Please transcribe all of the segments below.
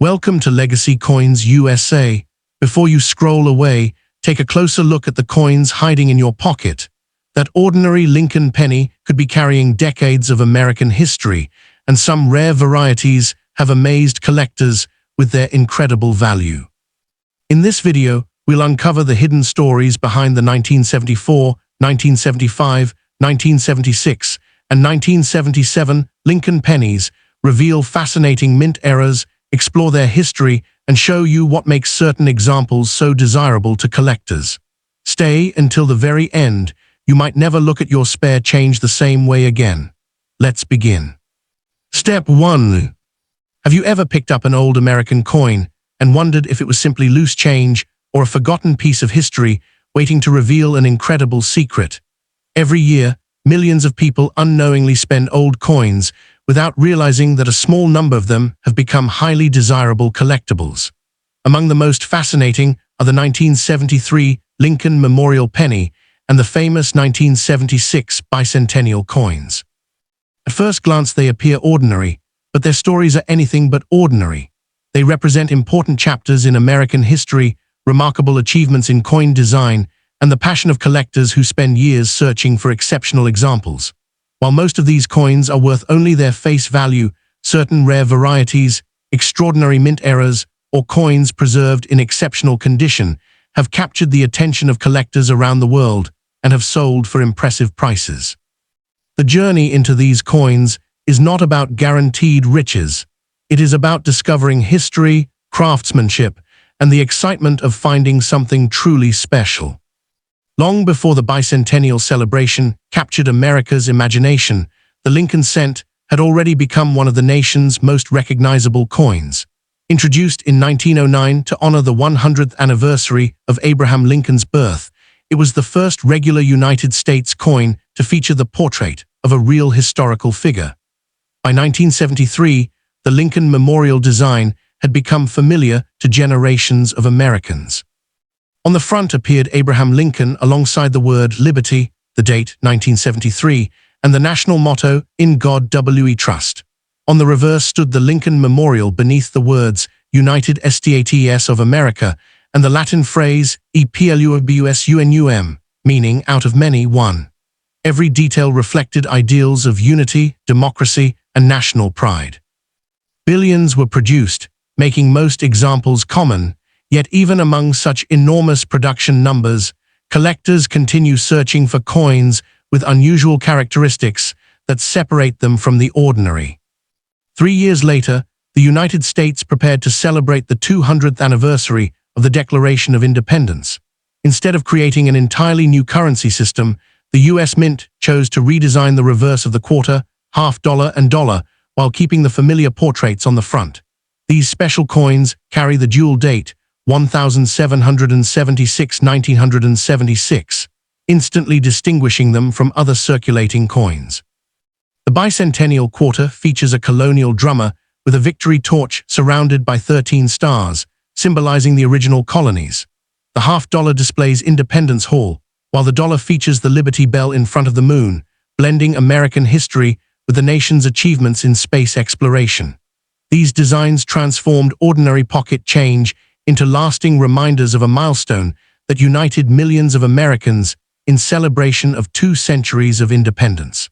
Welcome to Legacy Coins USA. Before you scroll away, take a closer look at the coins hiding in your pocket. That ordinary Lincoln penny could be carrying decades of American history, and some rare varieties have amazed collectors with their incredible value. In this video, we'll uncover the hidden stories behind the 1974, 1975, 1976, and 1977 Lincoln pennies, reveal fascinating mint eras, explore their history, and show you what makes certain examples so desirable to collectors. Stay until the very end. You might never look at your spare change the same way again. Let's begin. Step 1. Have you ever picked up an old American coin and wondered if it was simply loose change or a forgotten piece of history waiting to reveal an incredible secret? Every year, millions of people unknowingly spend old coins without realizing that a small number of them have become highly desirable collectibles. Among the most fascinating are the 1973 Lincoln Memorial Penny and the famous 1976 Bicentennial coins. At first glance, they appear ordinary, but their stories are anything but ordinary. They represent important chapters in American history, remarkable achievements in coin design, and the passion of collectors who spend years searching for exceptional examples. While most of these coins are worth only their face value, certain rare varieties, extraordinary mint eras, or coins preserved in exceptional condition have captured the attention of collectors around the world and have sold for impressive prices. The journey into these coins is not about guaranteed riches. It is about discovering history, craftsmanship, and the excitement of finding something truly special. Long before the bicentennial celebration captured America's imagination, the Lincoln cent had already become one of the nation's most recognizable coins. Introduced in 1909 to honor the 100th anniversary of Abraham Lincoln's birth, it was the first regular United States coin to feature the portrait of a real historical figure. By 1973, the Lincoln Memorial design had become familiar to generations of Americans. On the front appeared Abraham Lincoln alongside the word Liberty, the date 1973, and the national motto, In God We Trust. On the reverse stood the Lincoln Memorial beneath the words United States of America and the Latin phrase E Plus Unum, meaning out of many, one. Every detail reflected ideals of unity, democracy, and national pride. Billions were produced, making most examples common. Yet even among such enormous production numbers, collectors continue searching for coins with unusual characteristics that separate them from the ordinary. 3 years later, the United States prepared to celebrate the 200th anniversary of the Declaration of Independence. Instead of creating an entirely new currency system, the U.S. Mint chose to redesign the reverse of the quarter, half dollar, and dollar, while keeping the familiar portraits on the front. These special coins carry the dual date, 1776-1976, instantly distinguishing them from other circulating coins. The bicentennial quarter features a colonial drummer with a victory torch surrounded by 13 stars, symbolizing the original colonies. The half dollar displays Independence Hall, while the dollar features the Liberty Bell in front of the moon, blending American history with the nation's achievements in space exploration. These designs transformed ordinary pocket change into lasting reminders of a milestone that united millions of Americans in celebration of 2 centuries of independence.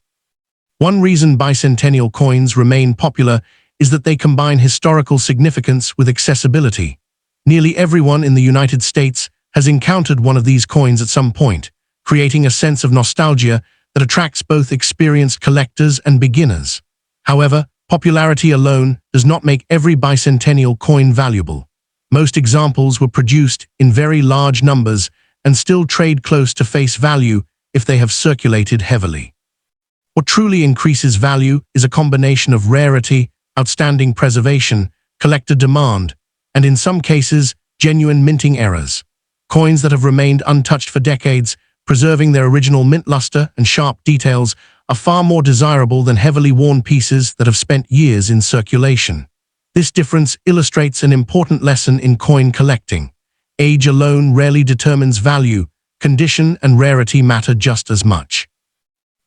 One reason bicentennial coins remain popular is that they combine historical significance with accessibility. Nearly everyone in the United States has encountered one of these coins at some point, creating a sense of nostalgia that attracts both experienced collectors and beginners. However, popularity alone does not make every bicentennial coin valuable. Most examples were produced in very large numbers and still trade close to face value if they have circulated heavily. What truly increases value is a combination of rarity, outstanding preservation, collector demand, and in some cases, genuine minting errors. Coins that have remained untouched for decades, preserving their original mint luster and sharp details, are far more desirable than heavily worn pieces that have spent years in circulation. This difference illustrates an important lesson in coin collecting. Age alone rarely determines value. Condition and rarity matter just as much.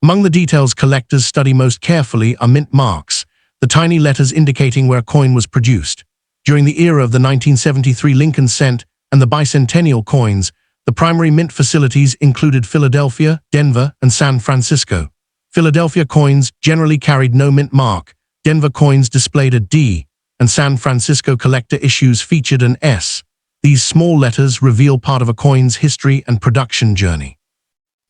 Among the details collectors study most carefully are mint marks, the tiny letters indicating where a coin was produced. During the era of the 1973 Lincoln cent and the bicentennial coins, the primary mint facilities included Philadelphia, Denver, and San Francisco. Philadelphia coins generally carried no mint mark, Denver coins displayed a D, and San Francisco collector issues featured an S. These small letters reveal part of a coin's history and production journey.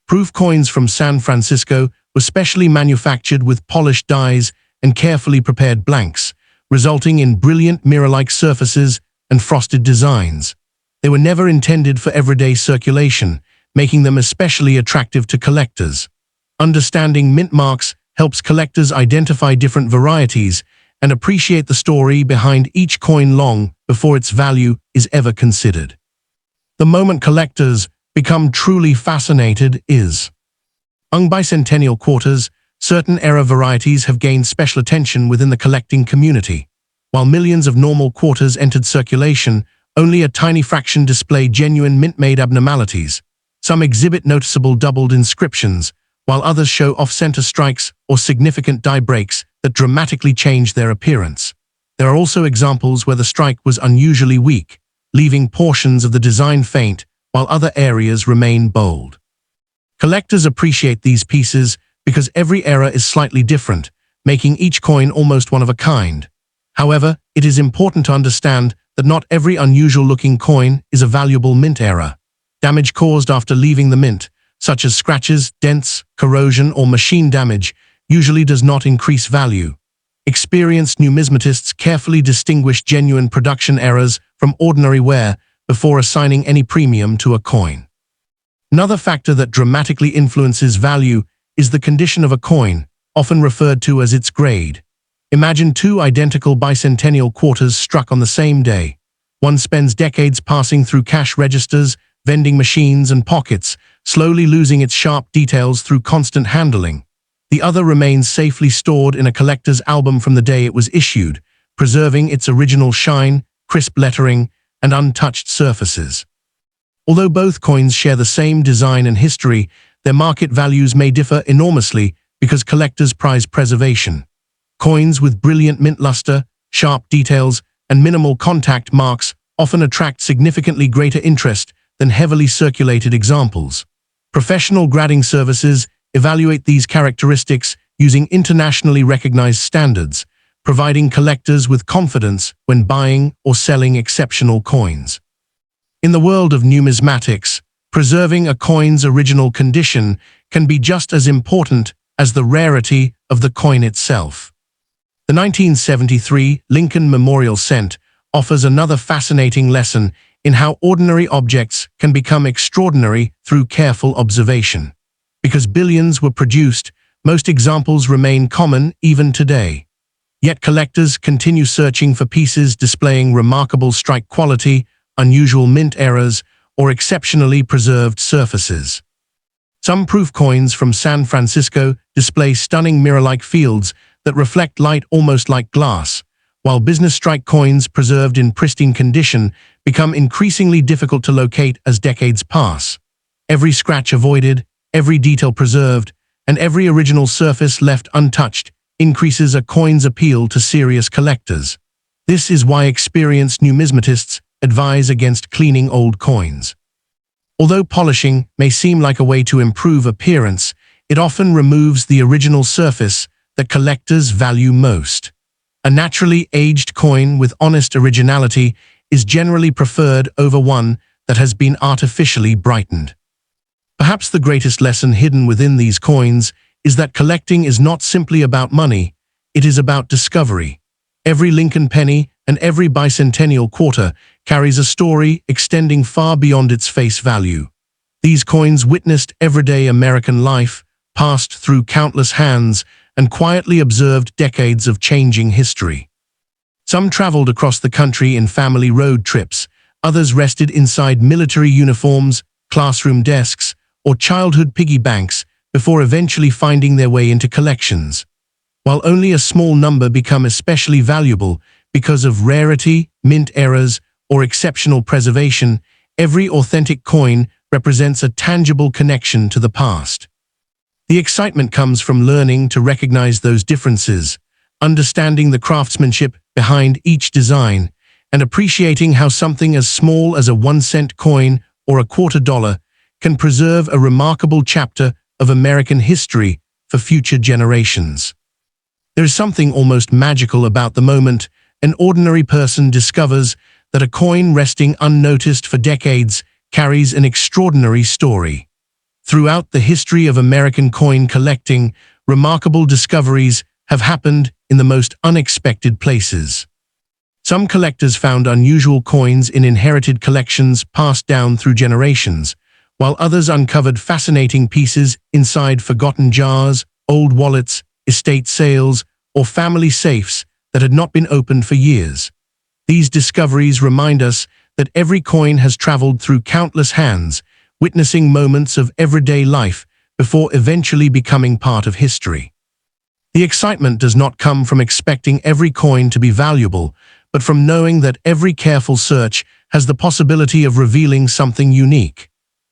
Proof coins from San Francisco were specially manufactured with polished dies and carefully prepared blanks, resulting in brilliant mirror-like surfaces and frosted designs. They were never intended for everyday circulation, making them especially attractive to collectors. Understanding mint marks helps collectors identify different varieties and appreciate the story behind each coin long before its value is ever considered. The moment collectors become truly fascinated is among bicentennial quarters. Certain era varieties have gained special attention within the collecting community. While millions of normal quarters entered circulation, only a tiny fraction display genuine mint-made abnormalities. Some exhibit noticeable doubled inscriptions, while others show off-center strikes or significant die breaks that dramatically change their appearance. There are also examples where the strike was unusually weak, leaving portions of the design faint, while other areas remain bold. Collectors appreciate these pieces because every era is slightly different, making each coin almost one of a kind. However, it is important to understand that not every unusual-looking coin is a valuable mint era. Damage caused after leaving the mint, such as scratches, dents, corrosion, or machine damage, usually does not increase value. Experienced numismatists carefully distinguish genuine production errors from ordinary wear before assigning any premium to a coin. Another factor that dramatically influences value is the condition of a coin, often referred to as its grade. Imagine two identical bicentennial quarters struck on the same day. One spends decades passing through cash registers, vending machines, and pockets, slowly losing its sharp details through constant handling. The other remains safely stored in a collector's album from the day it was issued, preserving its original shine, crisp lettering, and untouched surfaces. Although both coins share the same design and history, their market values may differ enormously because collectors prize preservation. Coins with brilliant mint luster, sharp details, and minimal contact marks often attract significantly greater interest than heavily circulated examples. Professional grading services evaluate these characteristics using internationally recognized standards, providing collectors with confidence when buying or selling exceptional coins. In the world of numismatics, preserving a coin's original condition can be just as important as the rarity of the coin itself. The 1973 Lincoln Memorial Cent offers another fascinating lesson in how ordinary objects can become extraordinary through careful observation. Because billions were produced, most examples remain common even today. Yet collectors continue searching for pieces displaying remarkable strike quality, unusual mint errors, or exceptionally preserved surfaces. Some proof coins from San Francisco display stunning mirror-like fields that reflect light almost like glass, while business strike coins preserved in pristine condition become increasingly difficult to locate as decades pass. Every scratch avoided, every detail preserved, and every original surface left untouched increases a coin's appeal to serious collectors. This is why experienced numismatists advise against cleaning old coins. Although polishing may seem like a way to improve appearance, it often removes the original surface that collectors value most. A naturally aged coin with honest originality is generally preferred over one that has been artificially brightened. Perhaps the greatest lesson hidden within these coins is that collecting is not simply about money, it is about discovery. Every Lincoln penny and every bicentennial quarter carries a story extending far beyond its face value. These coins witnessed everyday American life, passed through countless hands, and quietly observed decades of changing history. Some traveled across the country in family road trips, others rested inside military uniforms, classroom desks, or childhood piggy banks before eventually finding their way into collections. While only a small number become especially valuable because of rarity, mint errors, or exceptional preservation, every authentic coin represents a tangible connection to the past. The excitement comes from learning to recognize those differences, understanding the craftsmanship behind each design, and appreciating how something as small as a 1-cent coin or a $quarter can preserve a remarkable chapter of American history for future generations. There is something almost magical about the moment an ordinary person discovers that a coin resting unnoticed for decades carries an extraordinary story. Throughout the history of American coin collecting, remarkable discoveries have happened in the most unexpected places. Some collectors found unusual coins in inherited collections passed down through generations, while others uncovered fascinating pieces inside forgotten jars, old wallets, estate sales, or family safes that had not been opened for years. These discoveries remind us that every coin has traveled through countless hands, witnessing moments of everyday life before eventually becoming part of history. The excitement does not come from expecting every coin to be valuable, but from knowing that every careful search has the possibility of revealing something unique.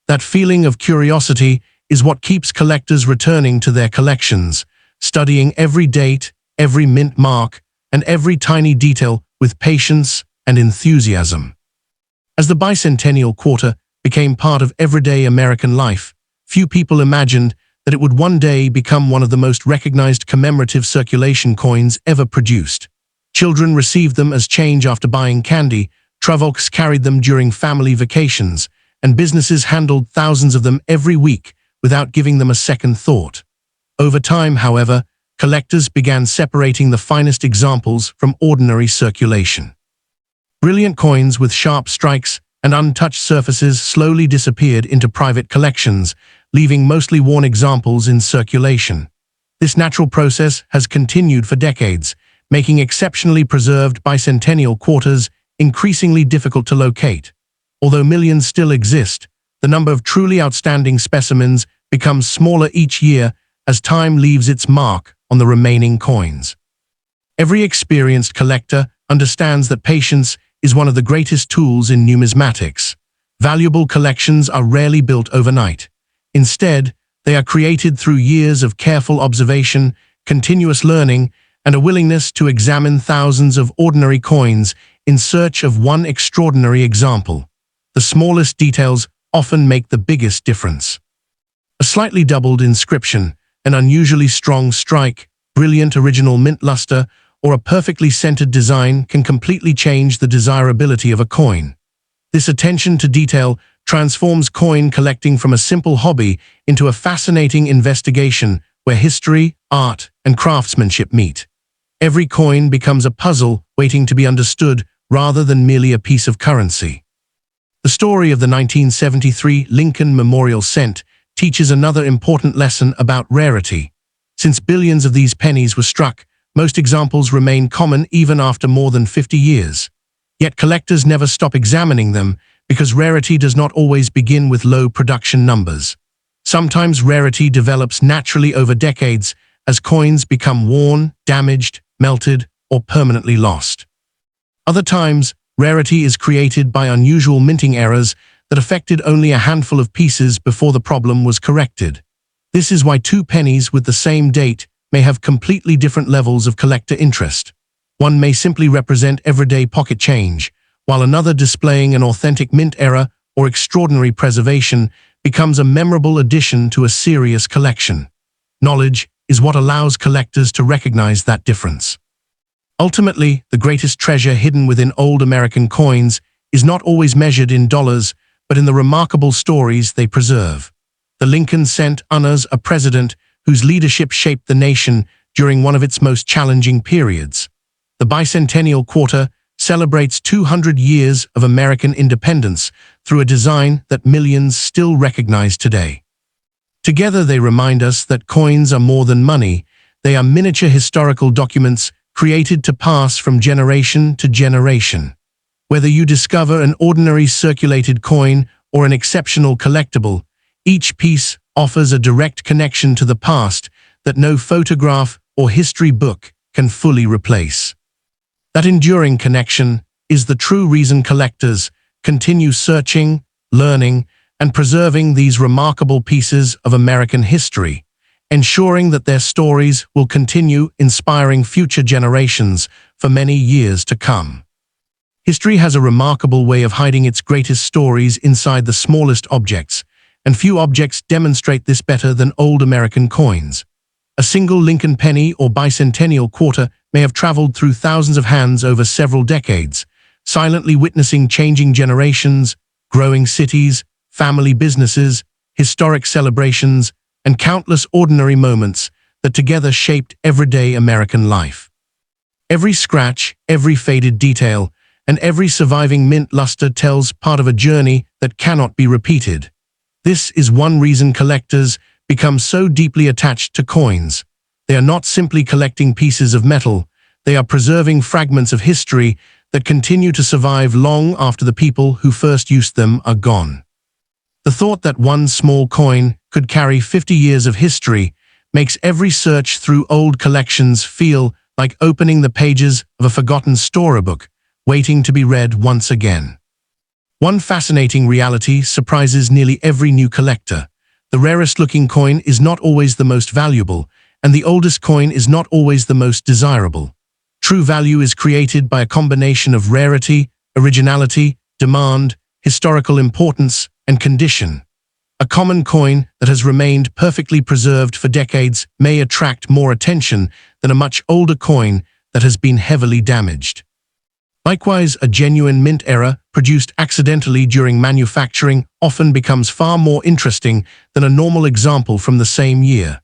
That feeling of curiosity is what keeps collectors returning to their collections, studying every date, every mint mark, and every tiny detail with patience and enthusiasm. As the bicentennial quarter became part of everyday American life, few people imagined that it would one day become one of the most recognized commemorative circulation coins ever produced. Children received them as change after buying candy, Travolks carried them during family vacations, and businesses handled thousands of them every week without giving them a second thought. Over time, however, collectors began separating the finest examples from ordinary circulation. Brilliant coins with sharp strikes and untouched surfaces slowly disappeared into private collections, leaving mostly worn examples in circulation. This natural process has continued for decades, making exceptionally preserved bicentennial quarters increasingly difficult to locate. Although millions still exist, the number of truly outstanding specimens becomes smaller each year as time leaves its mark on the remaining coins. Every experienced collector understands that patience is one of the greatest tools in numismatics. Valuable collections are rarely built overnight. Instead, they are created through years of careful observation, continuous learning, and a willingness to examine thousands of ordinary coins in search of one extraordinary example. The smallest details often make the biggest difference. A slightly doubled inscription, an unusually strong strike, brilliant original mint luster, or a perfectly centered design can completely change the desirability of a coin. This attention to detail transforms coin collecting from a simple hobby into a fascinating investigation where history, art, and craftsmanship meet. Every coin becomes a puzzle waiting to be understood rather than merely a piece of currency. The story of the 1973 Lincoln Memorial Cent teaches another important lesson about rarity. Since billions of these pennies were struck, most examples remain common even after more than 50 years. Yet collectors never stop examining them because rarity does not always begin with low production numbers. Sometimes rarity develops naturally over decades as coins become worn, damaged, melted, or permanently lost. Other times, rarity is created by unusual minting errors that affected only a handful of pieces before the problem was corrected. This is why two pennies with the same date may have completely different levels of collector interest. One may simply represent everyday pocket change, while another displaying an authentic mint error or extraordinary preservation becomes a memorable addition to a serious collection. Knowledge is what allows collectors to recognize that difference. Ultimately, the greatest treasure hidden within old American coins is not always measured in dollars, but in the remarkable stories they preserve. The Lincoln Cent honors a president whose leadership shaped the nation during one of its most challenging periods. The bicentennial quarter celebrates 200 years of American independence through a design that millions still recognize today. Together they remind us that coins are more than money, they are miniature historical documents created to pass from generation to generation. Whether you discover an ordinary circulated coin or an exceptional collectible, each piece offers a direct connection to the past that no photograph or history book can fully replace. That enduring connection is the true reason collectors continue searching, learning, and preserving these remarkable pieces of American history, ensuring that their stories will continue inspiring future generations for many years to come. History has a remarkable way of hiding its greatest stories inside the smallest objects, and few objects demonstrate this better than old American coins. A single Lincoln penny or bicentennial quarter may have traveled through thousands of hands over several decades, silently witnessing changing generations, growing cities, family businesses, historic celebrations, and countless ordinary moments that together shaped everyday American life. Every scratch, every faded detail, and every surviving mint luster tells part of a journey that cannot be repeated. This is one reason collectors become so deeply attached to coins. They are not simply collecting pieces of metal, they are preserving fragments of history that continue to survive long after the people who first used them are gone. The thought that one small coin could carry 50 years of history makes every search through old collections feel like opening the pages of a forgotten storybook, waiting to be read once again. One fascinating reality surprises nearly every new collector. The rarest-looking coin is not always the most valuable, and the oldest coin is not always the most desirable. True value is created by a combination of rarity, originality, demand, historical importance, and condition. A common coin that has remained perfectly preserved for decades may attract more attention than a much older coin that has been heavily damaged. Likewise, a genuine mint error produced accidentally during manufacturing often becomes far more interesting than a normal example from the same year.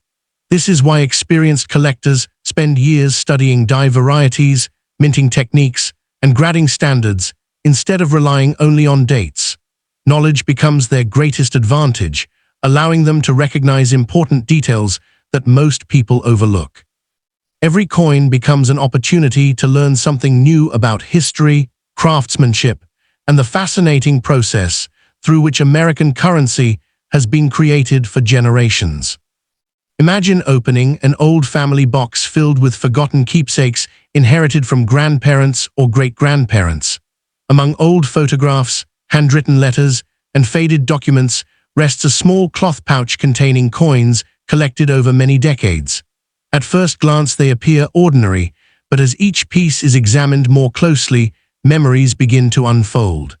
This is why experienced collectors spend years studying die varieties, minting techniques, and grading standards instead of relying only on dates. Knowledge becomes their greatest advantage, allowing them to recognize important details that most people overlook. Every coin becomes an opportunity to learn something new about history, craftsmanship, and the fascinating process through which American currency has been created for generations. Imagine opening an old family box filled with forgotten keepsakes inherited from grandparents or great-grandparents. Among old photographs, handwritten letters, and faded documents rests a small cloth pouch containing coins collected over many decades. At first glance they appear ordinary, but as each piece is examined more closely, memories begin to unfold.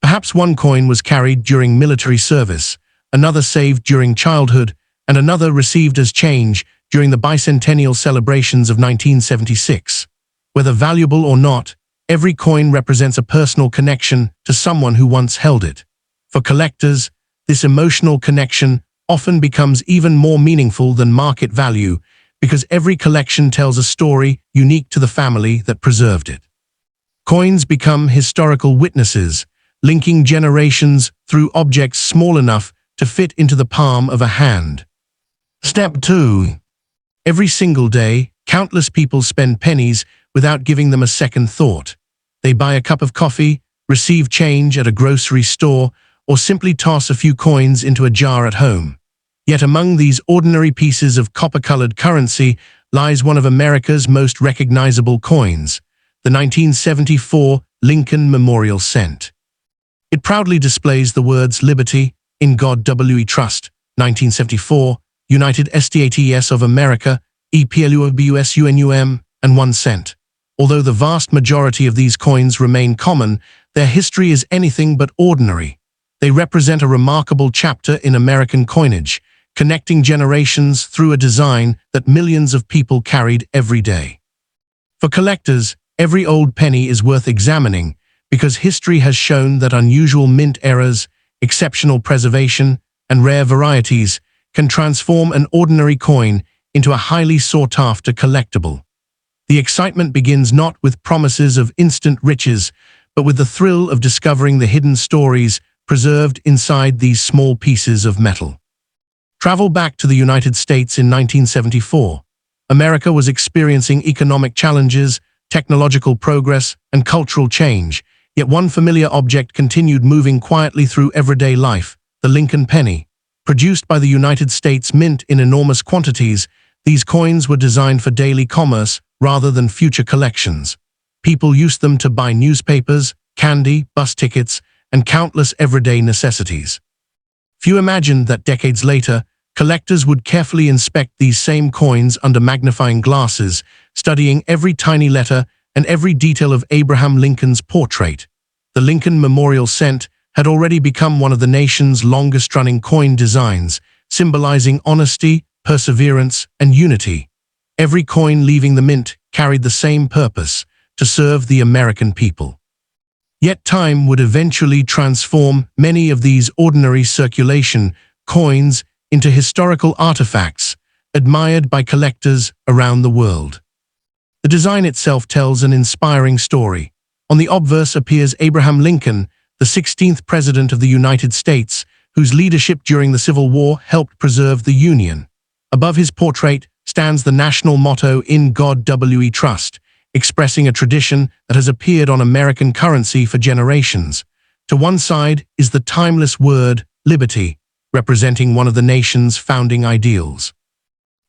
Perhaps one coin was carried during military service, another saved during childhood, and another received as change during the bicentennial celebrations of 1976. Whether valuable or not, every coin represents a personal connection to someone who once held it. For collectors, this emotional connection often becomes even more meaningful than market value because every collection tells a story unique to the family that preserved it. Coins become historical witnesses, linking generations through objects small enough to fit into the palm of a hand. Step 2. Every single day, countless people spend pennies without giving them a second thought. They buy a cup of coffee, receive change at a grocery store, or simply toss a few coins into a jar at home. Yet among these ordinary pieces of copper-colored currency lies one of America's most recognizable coins, the 1974 Lincoln Memorial Cent. It proudly displays the words Liberty, In God We Trust, 1974, United States of America, EPLUBUSUNUM, and 1 cent. Although the vast majority of these coins remain common, their history is anything but ordinary. They represent a remarkable chapter in American coinage, connecting generations through a design that millions of people carried every day. For collectors, every old penny is worth examining because history has shown that unusual mint errors, exceptional preservation, and rare varieties can transform an ordinary coin into a highly sought-after collectible. The excitement begins not with promises of instant riches, but with the thrill of discovering the hidden stories preserved inside these small pieces of metal. Travel back to the United States in 1974. America was experiencing economic challenges, technological progress, and cultural change, yet one familiar object continued moving quietly through everyday life, the Lincoln penny. Produced by the United States Mint in enormous quantities, these coins were designed for daily commerce rather than future collections. People used them to buy newspapers, candy, bus tickets, and countless everyday necessities. Few imagined that decades later, collectors would carefully inspect these same coins under magnifying glasses, studying every tiny letter and every detail of Abraham Lincoln's portrait. The Lincoln Memorial Cent had already become one of the nation's longest-running coin designs, symbolizing honesty, perseverance, and unity. Every coin leaving the mint carried the same purpose: to serve the American people. Yet time would eventually transform many of these ordinary circulation coins into historical artifacts, admired by collectors around the world. The design itself tells an inspiring story. On the obverse appears Abraham Lincoln, the 16th President of the United States, whose leadership during the Civil War helped preserve the Union. Above his portrait stands the national motto, "In God We Trust," expressing a tradition that has appeared on American currency for generations. To one side is the timeless word, liberty, representing one of the nation's founding ideals.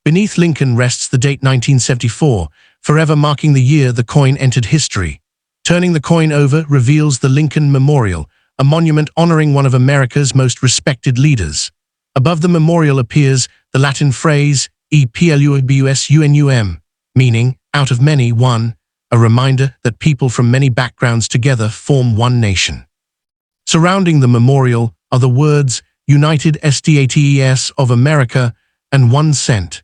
Beneath Lincoln rests the date 1974, forever marking the year the coin entered history. Turning the coin over reveals the Lincoln Memorial, a monument honoring one of America's most respected leaders. Above the memorial appears the Latin phrase, E pluribus unum, meaning, out of many, one, a reminder that people from many backgrounds together form one nation. Surrounding the memorial are the words, United States of America, and 1 cent.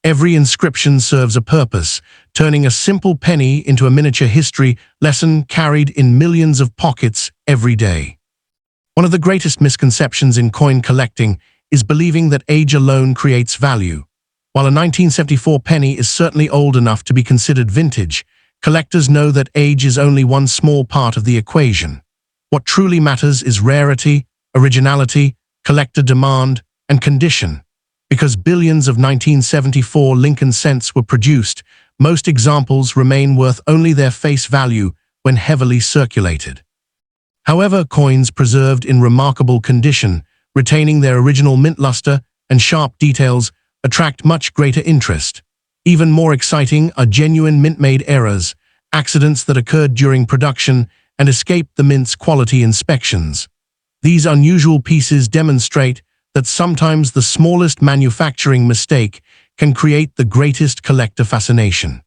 Every inscription serves a purpose, turning a simple penny into a miniature history lesson carried in millions of pockets every day. One of the greatest misconceptions in coin collecting is believing that age alone creates value. While a 1974 penny is certainly old enough to be considered vintage, collectors know that age is only one small part of the equation. What truly matters is rarity, originality, collector demand, and condition. Because billions of 1974 Lincoln cents were produced, most examples remain worth only their face value when heavily circulated. However, coins preserved in remarkable condition, retaining their original mint luster and sharp details, attract much greater interest. Even more exciting are genuine mint-made errors, accidents that occurred during production and escaped the mint's quality inspections. These unusual pieces demonstrate that sometimes the smallest manufacturing mistake can create the greatest collector fascination.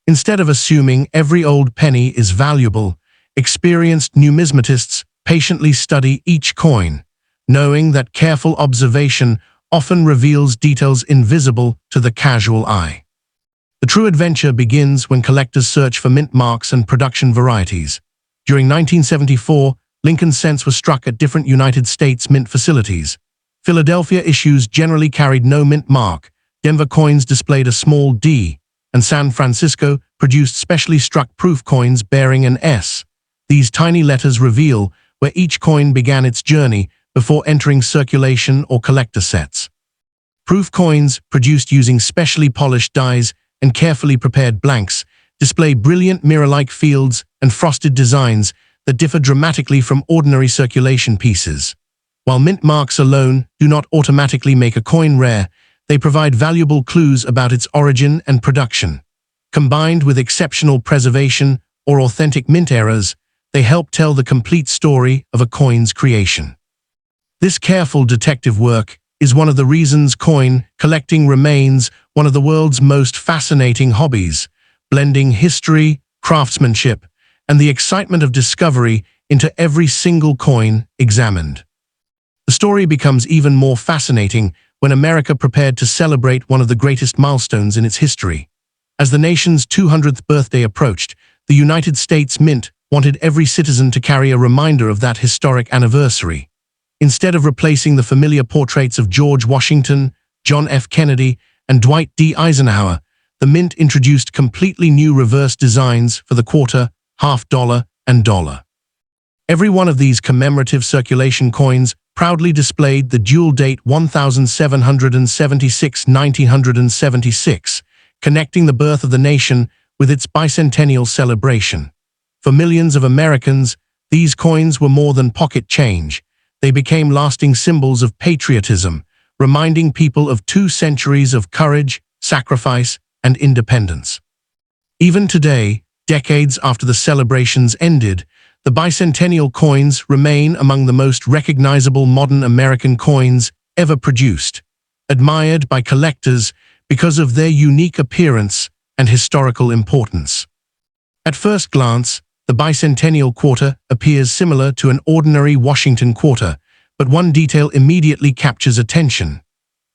Instead of assuming every old penny is valuable, experienced numismatists patiently study each coin, knowing that careful observation often reveals details invisible to the casual eye. The true adventure begins when collectors search for mint marks and production varieties. During 1974, Lincoln cents were struck at different United States mint facilities. Philadelphia issues generally carried no mint mark, Denver coins displayed a small D, and San Francisco produced specially struck proof coins bearing an S. These tiny letters reveal where each coin began its journey before entering circulation or collector sets. Proof coins, produced using specially polished dies and carefully prepared blanks, display brilliant mirror-like fields and frosted designs that differ dramatically from ordinary circulation pieces. While mint marks alone do not automatically make a coin rare, they provide valuable clues about its origin and production. Combined with exceptional preservation or authentic mint errors, they help tell the complete story of a coin's creation. This careful detective work is one of the reasons coin collecting remains one of the world's most fascinating hobbies, blending history, craftsmanship, and the excitement of discovery into every single coin examined. The story becomes even more fascinating when America prepared to celebrate one of the greatest milestones in its history. As the nation's 200th birthday approached, the United States Mint wanted every citizen to carry a reminder of that historic anniversary. Instead of replacing the familiar portraits of George Washington, John F. Kennedy, and Dwight D. Eisenhower, the Mint introduced completely new reverse designs for the quarter, half dollar, and dollar. Every one of these commemorative circulation coins proudly displayed the dual date 1776-1976, connecting the birth of the nation with its bicentennial celebration. For millions of Americans, these coins were more than pocket change. They became lasting symbols of patriotism, reminding people of 2 centuries of courage, sacrifice, and independence. Even today, decades after the celebrations ended, the bicentennial coins remain among the most recognizable modern American coins ever produced, admired by collectors because of their unique appearance and historical importance. At first glance, the bicentennial quarter appears similar to an ordinary Washington quarter, but one detail immediately captures attention.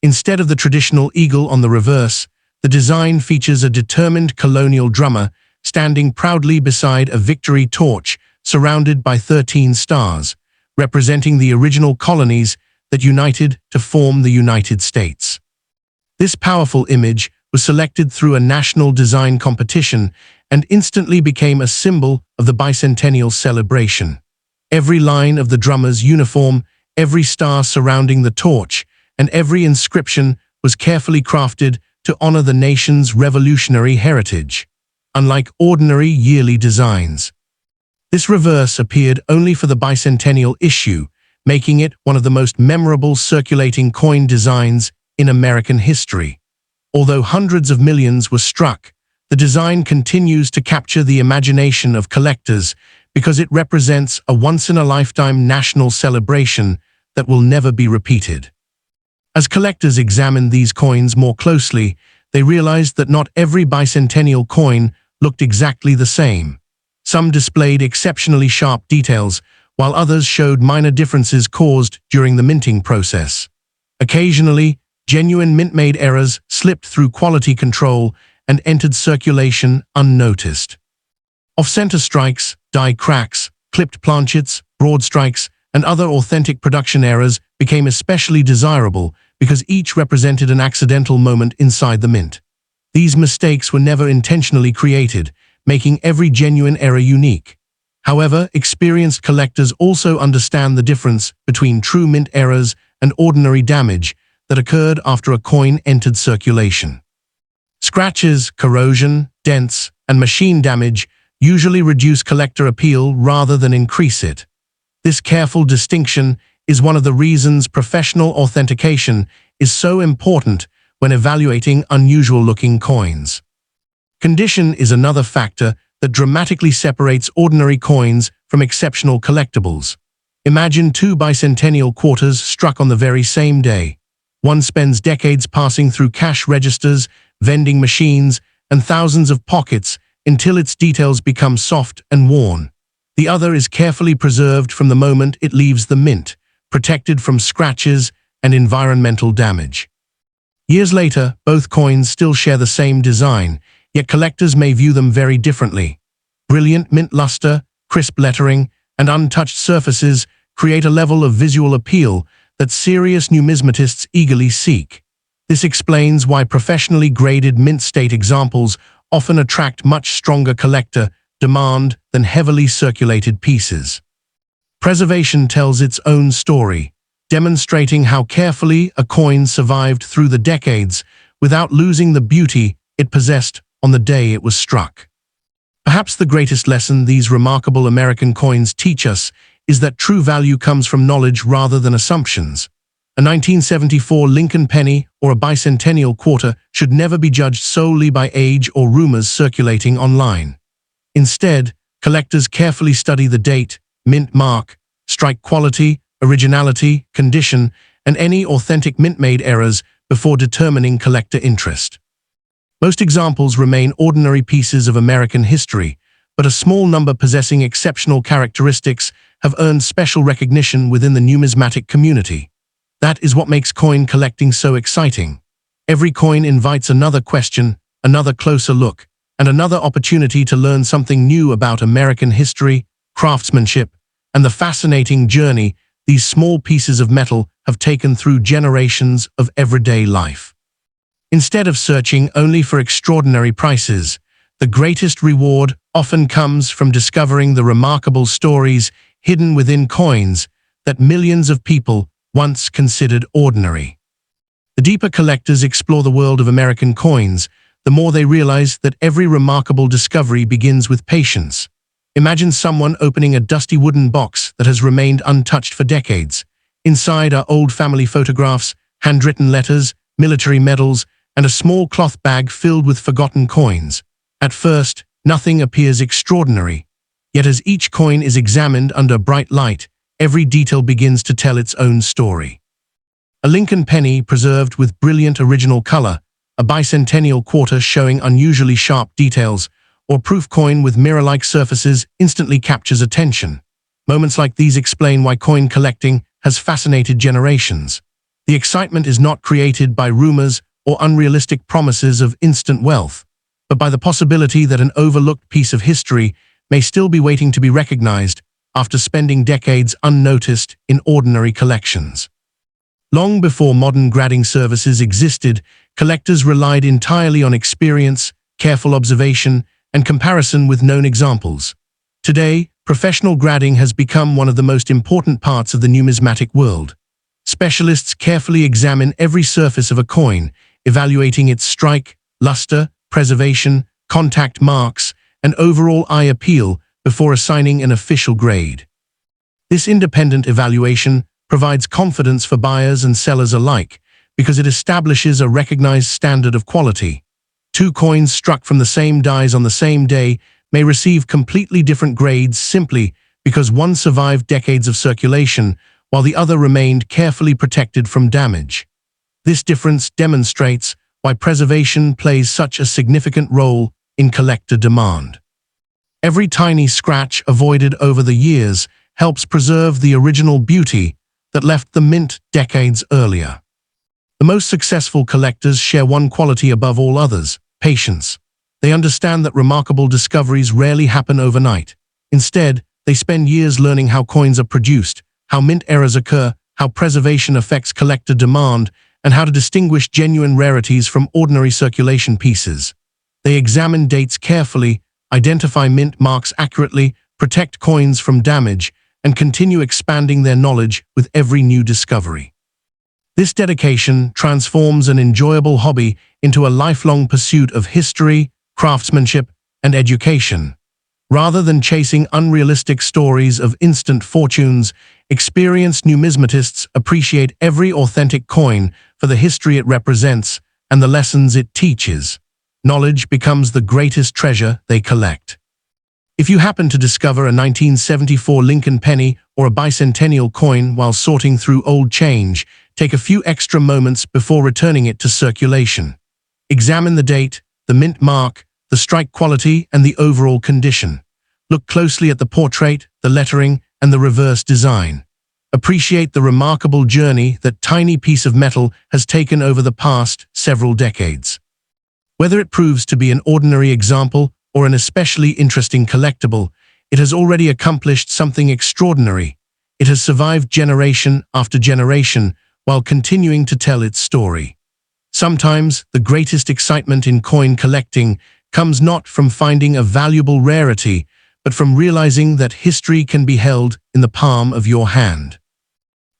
Instead of the traditional eagle on the reverse, the design features a determined colonial drummer standing proudly beside a victory torch surrounded by 13 stars, representing the original colonies that united to form the United States. This powerful image was selected through a national design competition and instantly became a symbol of the bicentennial celebration. Every line of the drummer's uniform, every star surrounding the torch, and every inscription was carefully crafted to honor the nation's revolutionary heritage, unlike ordinary yearly designs. This reverse appeared only for the bicentennial issue, making it one of the most memorable circulating coin designs in American history. Although hundreds of millions were struck, the design continues to capture the imagination of collectors because it represents a once-in-a-lifetime national celebration that will never be repeated. As collectors examined these coins more closely, they realized that not every bicentennial coin looked exactly the same. Some displayed exceptionally sharp details, while others showed minor differences caused during the minting process. Occasionally, genuine mint-made errors slipped through quality control and entered circulation unnoticed. Off-center strikes, die cracks, clipped planchets, broad strikes, and other authentic production errors became especially desirable because each represented an accidental moment inside the mint. These mistakes were never intentionally created, making every genuine error unique. However, experienced collectors also understand the difference between true mint errors and ordinary damage that occurred after a coin entered circulation. Scratches, corrosion, dents, and machine damage usually reduce collector appeal rather than increase it. This careful distinction is one of the reasons professional authentication is so important when evaluating unusual-looking coins. Condition is another factor that dramatically separates ordinary coins from exceptional collectibles. Imagine two bicentennial quarters struck on the very same day. One spends decades passing through cash registers, vending machines, and thousands of pockets until its details become soft and worn. The other is carefully preserved from the moment it leaves the mint, protected from scratches and environmental damage. Years later, both coins still share the same design, yet collectors may view them very differently. Brilliant mint luster, crisp lettering, and untouched surfaces create a level of visual appeal that serious numismatists eagerly seek. This explains why professionally graded mint state examples often attract much stronger collector demand than heavily circulated pieces. Preservation tells its own story, demonstrating how carefully a coin survived through the decades without losing the beauty it possessed on the day it was struck. Perhaps the greatest lesson these remarkable American coins teach us is that true value comes from knowledge rather than assumptions. A 1974 Lincoln penny or a bicentennial quarter should never be judged solely by age or rumors circulating online. Instead, collectors carefully study the date, mint mark, strike quality, originality, condition, and any authentic mint-made errors before determining collector interest. Most examples remain ordinary pieces of American history, but a small number possessing exceptional characteristics have earned special recognition within the numismatic community. That is what makes coin collecting so exciting. Every coin invites another question, another closer look, and another opportunity to learn something new about American history, craftsmanship, and the fascinating journey these small pieces of metal have taken through generations of everyday life. Instead of searching only for extraordinary prices, the greatest reward often comes from discovering the remarkable stories hidden within coins that millions of people once considered ordinary. The deeper collectors explore the world of American coins, the more they realize that every remarkable discovery begins with patience. Imagine someone opening a dusty wooden box that has remained untouched for decades. Inside are old family photographs, handwritten letters, military medals, and a small cloth bag filled with forgotten coins. At first, nothing appears extraordinary. Yet as each coin is examined under bright light, every detail begins to tell its own story. A Lincoln penny preserved with brilliant original color, a bicentennial quarter showing unusually sharp details, or proof coin with mirror-like surfaces instantly captures attention. Moments like these explain why coin collecting has fascinated generations. The excitement is not created by rumors or unrealistic promises of instant wealth, but by the possibility that an overlooked piece of history may still be waiting to be recognized after spending decades unnoticed in ordinary collections. Long before modern grading services existed, collectors relied entirely on experience, careful observation, and comparison with known examples. Today, professional grading has become one of the most important parts of the numismatic world. Specialists carefully examine every surface of a coin, evaluating its strike, luster, preservation, contact marks, and overall eye appeal before assigning an official grade. This independent evaluation provides confidence for buyers and sellers alike because it establishes a recognized standard of quality. Two coins struck from the same dies on the same day may receive completely different grades simply because one survived decades of circulation while the other remained carefully protected from damage. This difference demonstrates why preservation plays such a significant role in collector demand. Every tiny scratch avoided over the years helps preserve the original beauty that left the mint decades earlier. The most successful collectors share one quality above all others: patience. They understand that remarkable discoveries rarely happen overnight. Instead, they spend years learning how coins are produced, how mint errors occur, how preservation affects collector demand, and how to distinguish genuine rarities from ordinary circulation pieces. They examine dates carefully, identify mint marks accurately, protect coins from damage, and continue expanding their knowledge with every new discovery. This dedication transforms an enjoyable hobby into a lifelong pursuit of history, craftsmanship, and education. Rather than chasing unrealistic stories of instant fortunes, experienced numismatists appreciate every authentic coin for the history it represents and the lessons it teaches. Knowledge becomes the greatest treasure they collect. If you happen to discover a 1974 Lincoln penny or a bicentennial coin while sorting through old change, take a few extra moments before returning it to circulation. Examine the date, the mint mark, the strike quality, and the overall condition. Look closely at the portrait, the lettering, and the reverse design. Appreciate the remarkable journey that tiny piece of metal has taken over the past several decades. Whether it proves to be an ordinary example or an especially interesting collectible, it has already accomplished something extraordinary. It has survived generation after generation while continuing to tell its story. Sometimes the greatest excitement in coin collecting comes not from finding a valuable rarity, but from realizing that history can be held in the palm of your hand.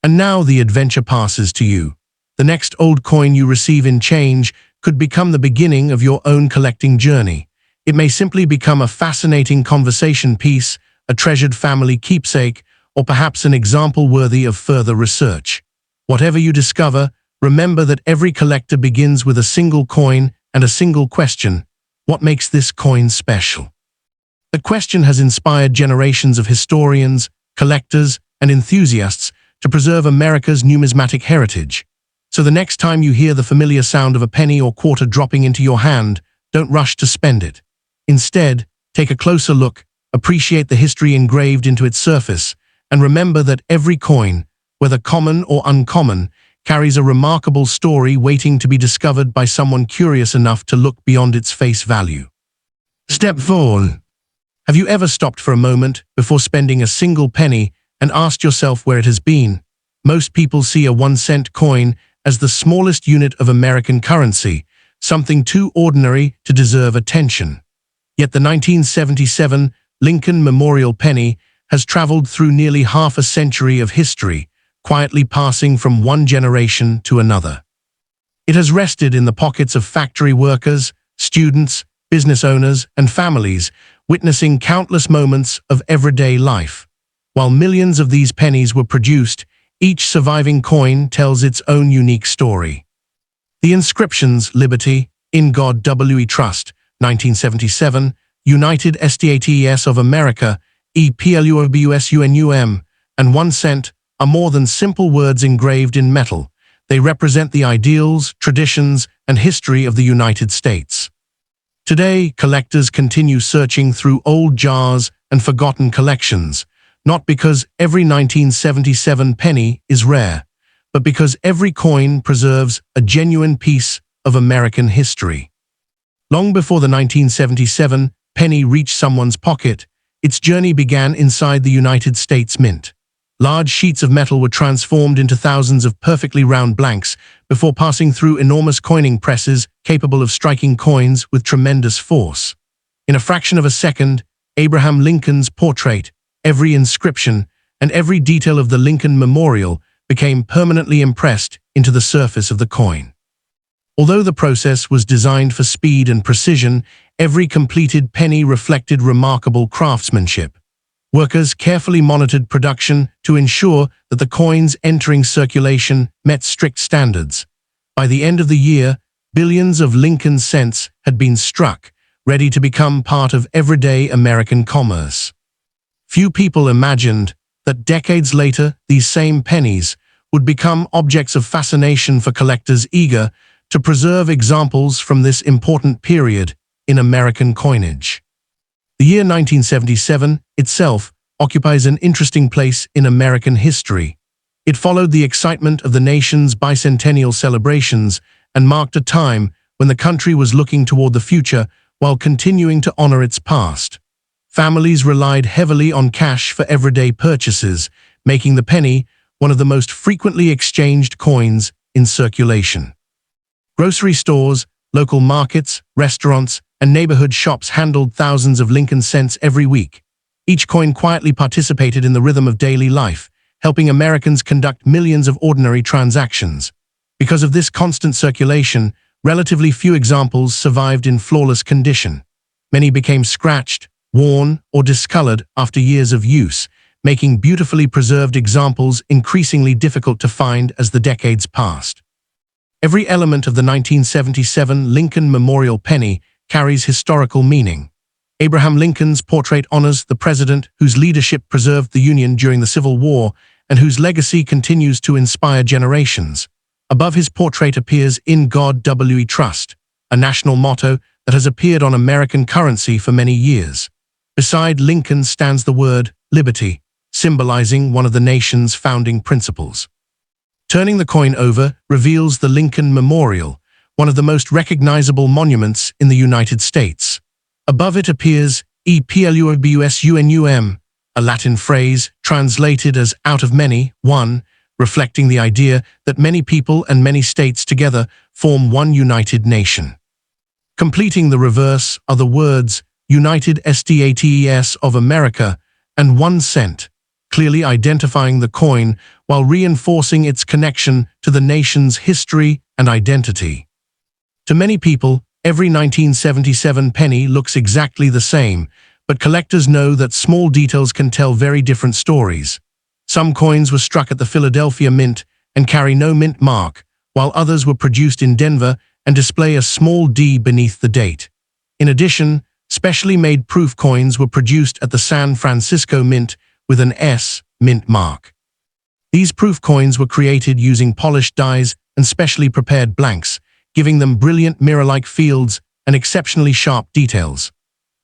And now the adventure passes to you. The next old coin you receive in change could become the beginning of your own collecting journey. It may simply become a fascinating conversation piece, a treasured family keepsake, or perhaps an example worthy of further research. Whatever you discover, remember that every collector begins with a single coin and a single question: what makes this coin special? The question has inspired generations of historians, collectors, and enthusiasts to preserve America's numismatic heritage. So the next time you hear the familiar sound of a penny or quarter dropping into your hand, don't rush to spend it. Instead, take a closer look, appreciate the history engraved into its surface, and remember that every coin, whether common or uncommon, carries a remarkable story waiting to be discovered by someone curious enough to look beyond its face value. Step 4. Have you ever stopped for a moment before spending a single penny and asked yourself where it has been? Most people see a 1-cent coin as the smallest unit of American currency, something too ordinary to deserve attention. Yet the 1977 Lincoln Memorial penny has traveled through nearly half a century of history, quietly passing from one generation to another. It has rested in the pockets of factory workers, students, business owners, and families, witnessing countless moments of everyday life. While millions of these pennies were produced, each surviving coin tells its own unique story. The inscriptions Liberty, In God We Trust, 1977, United States of America, EPLUOBUSUNUM, and 1 cent are more than simple words engraved in metal. They represent the ideals, traditions, and history of the United States. Today, collectors continue searching through old jars and forgotten collections, not because every 1977 penny is rare, but because every coin preserves a genuine piece of American history. Long before the 1977 penny reached someone's pocket, its journey began inside the United States Mint. Large sheets of metal were transformed into thousands of perfectly round blanks before passing through enormous coining presses capable of striking coins with tremendous force. In a fraction of a second, Abraham Lincoln's portrait, every inscription, and every detail of the Lincoln Memorial became permanently impressed into the surface of the coin. Although the process was designed for speed and precision, every completed penny reflected remarkable craftsmanship. Workers carefully monitored production to ensure that the coins entering circulation met strict standards. By the end of the year, billions of Lincoln cents had been struck, ready to become part of everyday American commerce. Few people imagined that decades later, these same pennies would become objects of fascination for collectors eager to preserve examples from this important period in American coinage. The year 1977 itself occupies an interesting place in American history. It followed the excitement of the nation's bicentennial celebrations and marked a time when the country was looking toward the future while continuing to honor its past. Families relied heavily on cash for everyday purchases, making the penny one of the most frequently exchanged coins in circulation. Grocery stores, local markets, restaurants, and neighborhood shops handled thousands of Lincoln cents every week. Each coin quietly participated in the rhythm of daily life, helping Americans conduct millions of ordinary transactions. Because of this constant circulation, relatively few examples survived in flawless condition. Many became scratched, worn, or discolored after years of use, making beautifully preserved examples increasingly difficult to find as the decades passed. Every element of the 1977 Lincoln Memorial penny carries historical meaning. Abraham Lincoln's portrait honors the president whose leadership preserved the Union during the Civil War and whose legacy continues to inspire generations. Above his portrait appears "In God We Trust," a national motto that has appeared on American currency for many years. Beside Lincoln stands the word "liberty," symbolizing one of the nation's founding principles. Turning the coin over reveals the Lincoln Memorial, one of the most recognizable monuments in the United States. Above it appears "E Pluribus, a Latin phrase translated as "out of many, one," reflecting the idea that many people and many states together form one united nation. Completing the reverse are the words "United States of America" and 1 cent, clearly identifying the coin while reinforcing its connection to the nation's history and identity. To many people, every 1977 penny looks exactly the same, but collectors know that small details can tell very different stories. Some coins were struck at the Philadelphia Mint and carry no mint mark, while others were produced in Denver and display a small D beneath the date. In addition, specially made proof coins were produced at the San Francisco Mint with an S mint mark. These proof coins were created using polished dies and specially prepared blanks, giving them brilliant mirror-like fields and exceptionally sharp details.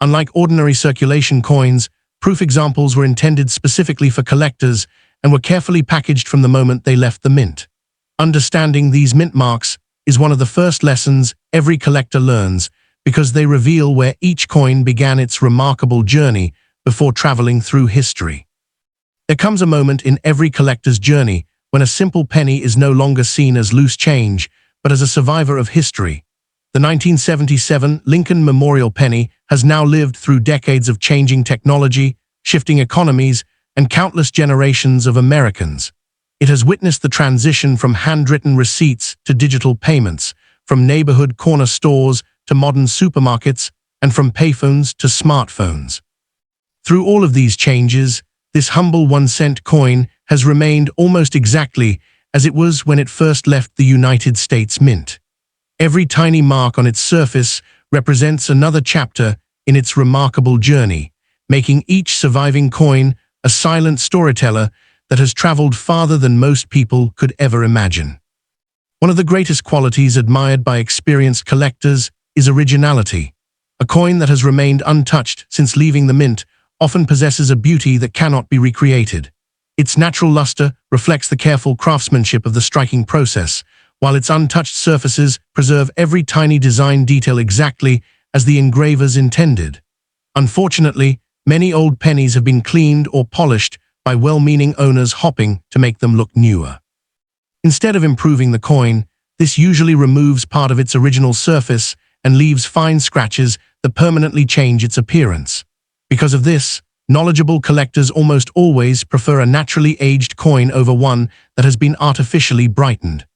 Unlike ordinary circulation coins, proof examples were intended specifically for collectors and were carefully packaged from the moment they left the mint. Understanding these mint marks is one of the first lessons every collector learns because they reveal where each coin began its remarkable journey before traveling through history. There comes a moment in every collector's journey when a simple penny is no longer seen as loose change, but as a survivor of history. The 1977 Lincoln Memorial penny has now lived through decades of changing technology, shifting economies, and countless generations of Americans. It has witnessed the transition from handwritten receipts to digital payments, from neighborhood corner stores to modern supermarkets, and from payphones to smartphones. Through all of these changes, this humble 1 cent coin has remained almost exactly as it was when it first left the United States Mint. Every tiny mark on its surface represents another chapter in its remarkable journey, making each surviving coin a silent storyteller that has traveled farther than most people could ever imagine. One of the greatest qualities admired by experienced collectors is originality. A coin that has remained untouched since leaving the mint often possesses a beauty that cannot be recreated. Its natural luster reflects the careful craftsmanship of the striking process, while its untouched surfaces preserve every tiny design detail exactly as the engravers intended. Unfortunately, many old pennies have been cleaned or polished by well-meaning owners hoping to make them look newer. Instead of improving the coin, this usually removes part of its original surface and leaves fine scratches that permanently change its appearance. Because of this, knowledgeable collectors almost always prefer a naturally aged coin over one that has been artificially brightened.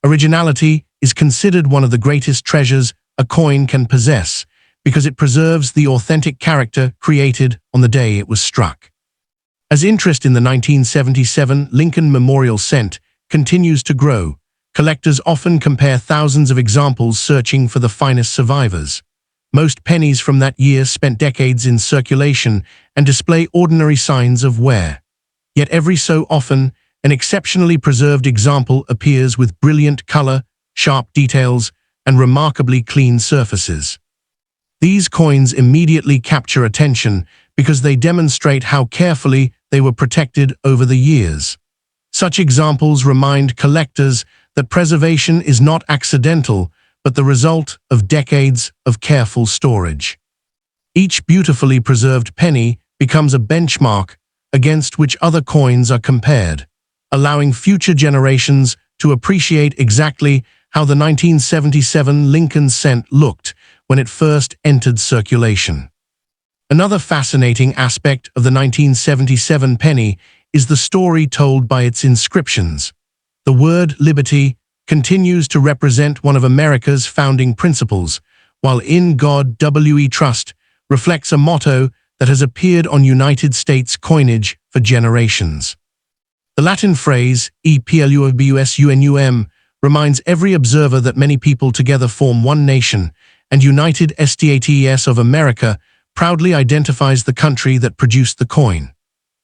Originality is considered one of the greatest treasures a coin can possess because it preserves the authentic character created on the day it was struck. As interest in the 1977 Lincoln Memorial Cent continues to grow, collectors often compare thousands of examples searching for the finest survivors. Most pennies from that year spent decades in circulation and display ordinary signs of wear. Yet every so often, an exceptionally preserved example appears with brilliant color, sharp details, and remarkably clean surfaces. These coins immediately capture attention because they demonstrate how carefully they were protected over the years. Such examples remind collectors that preservation is not accidental, but the result of decades of careful storage. Each beautifully preserved penny becomes a benchmark against which other coins are compared, allowing future generations to appreciate exactly how the 1977 Lincoln Cent looked when it first entered circulation. Another fascinating aspect of the 1977 penny is the story told by its inscriptions. The word liberty continues to represent one of America's founding principles, while In God We Trust reflects a motto that has appeared on United States coinage for generations. The Latin phrase E Pluribus Unum reminds every observer that many people together form one nation, and United States of America proudly identifies the country that produced the coin.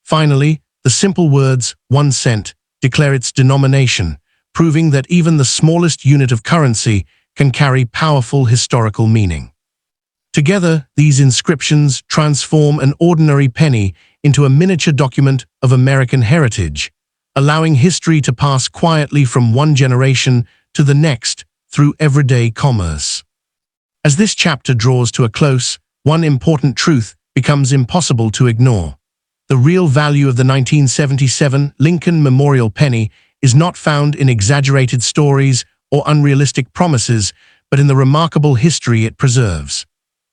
Finally, the simple words 1 cent declare its denomination, proving that even the smallest unit of currency can carry powerful historical meaning. Together, these inscriptions transform an ordinary penny into a miniature document of American heritage, allowing history to pass quietly from one generation to the next through everyday commerce. As this chapter draws to a close, one important truth becomes impossible to ignore. The real value of the 1977 Lincoln Memorial penny is not found in exaggerated stories or unrealistic promises, but in the remarkable history it preserves.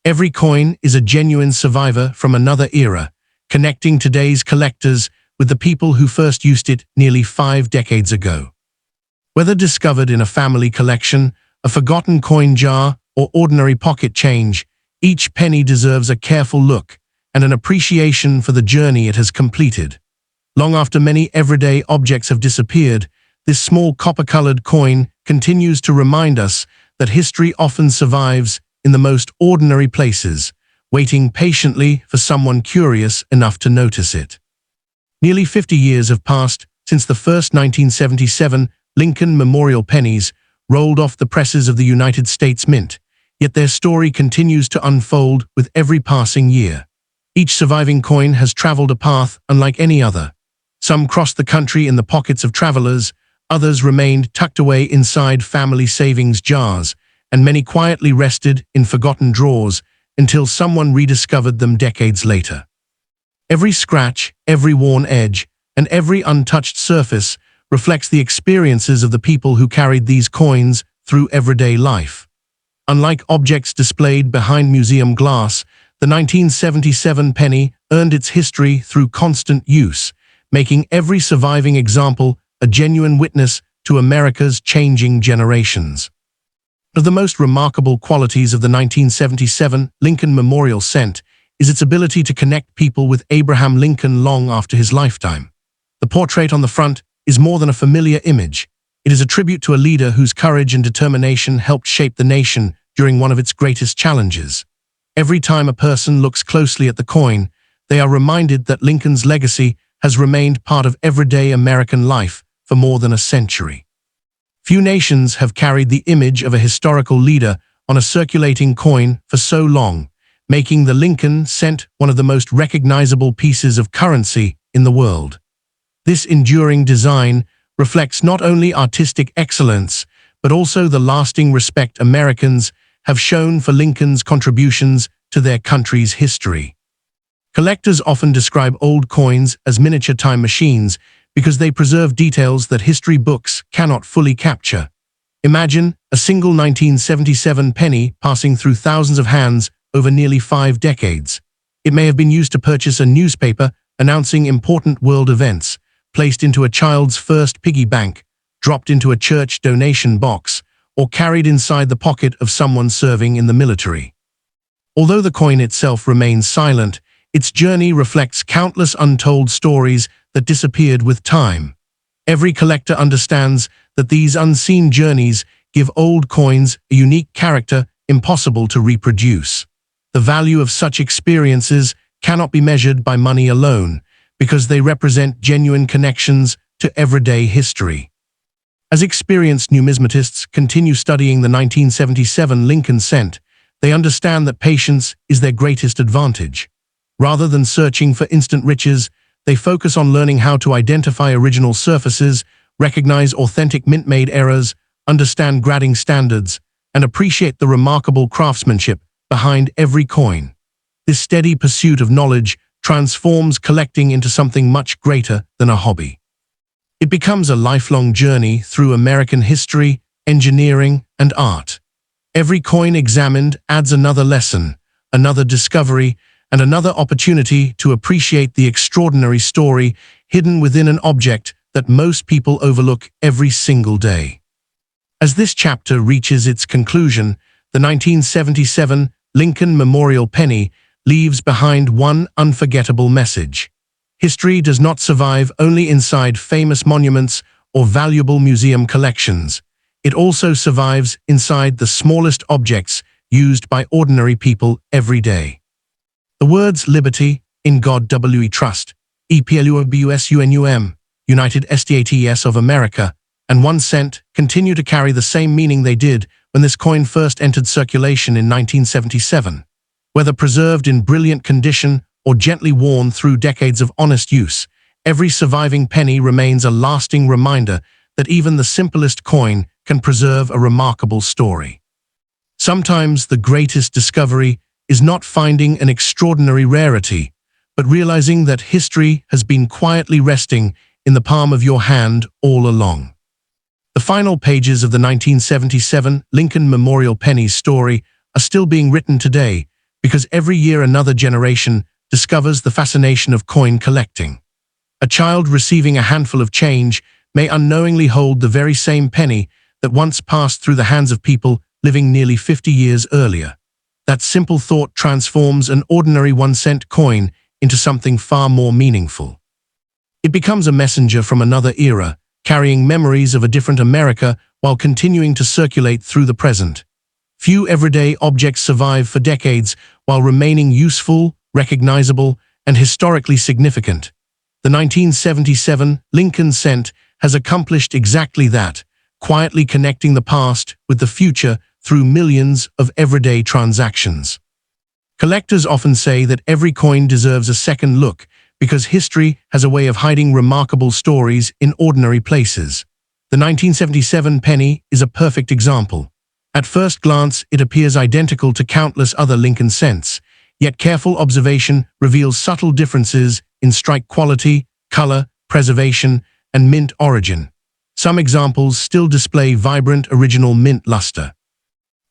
Every coin is a genuine survivor from another era, connecting today's collectors with the people who first used it nearly 5 decades ago. Whether discovered in a family collection, a forgotten coin jar, or ordinary pocket change, each penny deserves a careful look and an appreciation for the journey it has completed. Long after many everyday objects have disappeared, this small copper-colored coin continues to remind us that history often survives in the most ordinary places, waiting patiently for someone curious enough to notice it. Nearly 50 years have passed since the first 1977 Lincoln Memorial pennies rolled off the presses of the United States Mint, yet their story continues to unfold with every passing year. Each surviving coin has traveled a path unlike any other. Some crossed the country in the pockets of travelers, others remained tucked away inside family savings jars, and many quietly rested in forgotten drawers until someone rediscovered them decades later. Every scratch, every worn edge, and every untouched surface reflects the experiences of the people who carried these coins through everyday life. Unlike objects displayed behind museum glass, the 1977 penny earned its history through constant use, making every surviving example a genuine witness to America's changing generations. One of the most remarkable qualities of the 1977 Lincoln Memorial Cent is its ability to connect people with Abraham Lincoln long after his lifetime. The portrait on the front is more than a familiar image. It is a tribute to a leader whose courage and determination helped shape the nation during one of its greatest challenges. Every time a person looks closely at the coin, they are reminded that Lincoln's legacy has remained part of everyday American life for more than a century. Few nations have carried the image of a historical leader on a circulating coin for so long, making the Lincoln cent one of the most recognizable pieces of currency in the world. This enduring design reflects not only artistic excellence, but also the lasting respect Americans have shown for Lincoln's contributions to their country's history. Collectors often describe old coins as miniature time machines because they preserve details that history books cannot fully capture. Imagine a single 1977 penny passing through thousands of hands over nearly 5 decades. It may have been used to purchase a newspaper announcing important world events, placed into a child's first piggy bank, dropped into a church donation box, or carried inside the pocket of someone serving in the military. Although the coin itself remains silent, its journey reflects countless untold stories that disappeared with time. Every collector understands that these unseen journeys give old coins a unique character impossible to reproduce. The value of such experiences cannot be measured by money alone, because they represent genuine connections to everyday history. As experienced numismatists continue studying the 1977 Lincoln cent, they understand that patience is their greatest advantage. Rather than searching for instant riches, they focus on learning how to identify original surfaces, recognize authentic mint-made errors, understand grading standards, and appreciate the remarkable craftsmanship behind every coin. This steady pursuit of knowledge transforms collecting into something much greater than a hobby. It becomes a lifelong journey through American history, engineering, and art. Every coin examined adds another lesson, another discovery, and another opportunity to appreciate the extraordinary story hidden within an object that most people overlook every single day. As this chapter reaches its conclusion, the 1977 Lincoln Memorial Penny leaves behind one unforgettable message. History does not survive only inside famous monuments or valuable museum collections. It also survives inside the smallest objects used by ordinary people every day. The words liberty, in God we trust, EPLUBUSUNUM, United States of America, and 1 cent continue to carry the same meaning they did when this coin first entered circulation in 1977. Whether preserved in brilliant condition or gently worn through decades of honest use, every surviving penny remains a lasting reminder that even the simplest coin can preserve a remarkable story. Sometimes the greatest discovery is not finding an extraordinary rarity, but realizing that history has been quietly resting in the palm of your hand all along. The final pages of the 1977 Lincoln Memorial Penny's story are still being written today because every year another generation discovers the fascination of coin collecting. A child receiving a handful of change may unknowingly hold the very same penny that once passed through the hands of people living nearly 50 years earlier. That simple thought transforms an ordinary 1 cent coin into something far more meaningful. It becomes a messenger from another era, carrying memories of a different America while continuing to circulate through the present. Few everyday objects survive for decades while remaining useful, recognizable, and historically significant. The 1977 Lincoln cent has accomplished exactly that, quietly connecting the past with the future through millions of everyday transactions. Collectors often say that every coin deserves a second look because history has a way of hiding remarkable stories in ordinary places. The 1977 penny is a perfect example. At first glance, it appears identical to countless other Lincoln cents, yet careful observation reveals subtle differences in strike quality, color, preservation, and mint origin. Some examples still display vibrant original mint luster,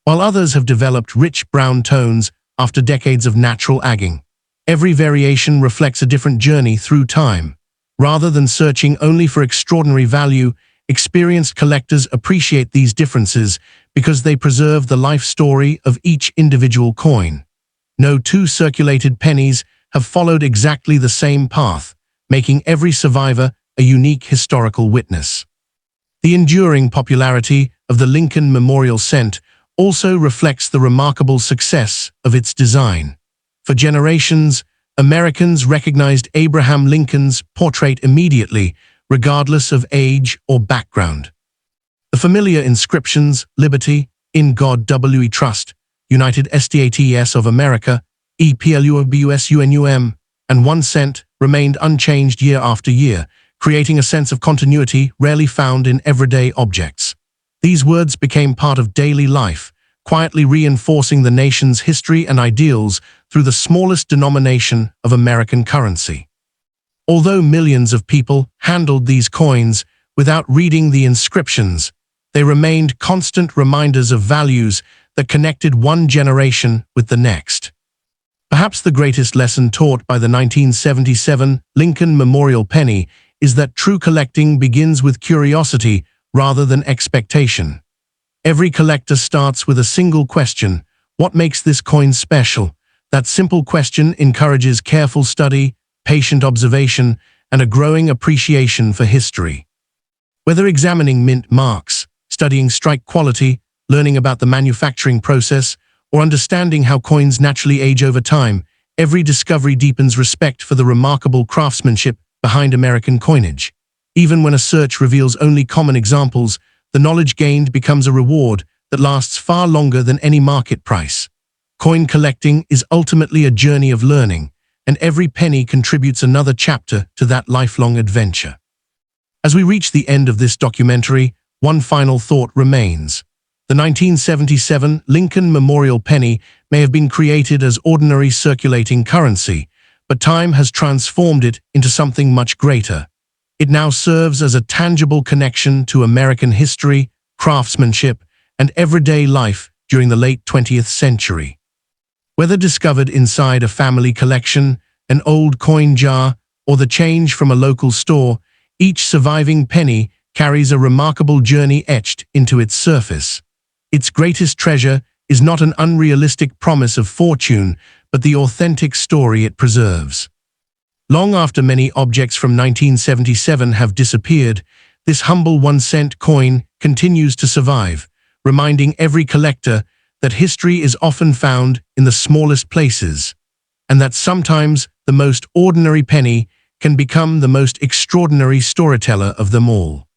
while others have developed rich brown tones after decades of natural aging. Every variation reflects a different journey through time. Rather than searching only for extraordinary value, experienced collectors appreciate these differences because they preserve the life story of each individual coin. No two circulated pennies have followed exactly the same path, making every survivor a unique historical witness. The enduring popularity of the Lincoln Memorial cent also reflects the remarkable success of its design. For generations, Americans recognized Abraham Lincoln's portrait immediately, regardless of age or background. The familiar inscriptions, Liberty, in God we trust, United States of America, EPLUBUSUNUM, and 1 cent remained unchanged year after year, creating a sense of continuity rarely found in everyday objects. These words became part of daily life, quietly reinforcing the nation's history and ideals through the smallest denomination of American currency. Although millions of people handled these coins without reading the inscriptions, they remained constant reminders of values that connected one generation with the next. Perhaps the greatest lesson taught by the 1977 Lincoln Memorial Penny is that true collecting begins with curiosity rather than expectation. Every collector starts with a single question: what makes this coin special? That simple question encourages careful study, patient observation, and a growing appreciation for history. Whether examining mint marks, studying strike quality, learning about the manufacturing process, or understanding how coins naturally age over time, every discovery deepens respect for the remarkable craftsmanship behind American coinage. Even when a search reveals only common examples, the knowledge gained becomes a reward that lasts far longer than any market price. Coin collecting is ultimately a journey of learning, and every penny contributes another chapter to that lifelong adventure. As we reach the end of this documentary, one final thought remains. The 1977 Lincoln Memorial Penny may have been created as ordinary circulating currency, but time has transformed it into something much greater. It now serves as a tangible connection to American history, craftsmanship, and everyday life during the late 20th century. Whether discovered inside a family collection, an old coin jar, or the change from a local store, each surviving penny carries a remarkable journey etched into its surface. Its greatest treasure is not an unrealistic promise of fortune, but the authentic story it preserves. Long after many objects from 1977 have disappeared, this humble 1-cent coin continues to survive, reminding every collector that history is often found in the smallest places, and that sometimes the most ordinary penny can become the most extraordinary storyteller of them all.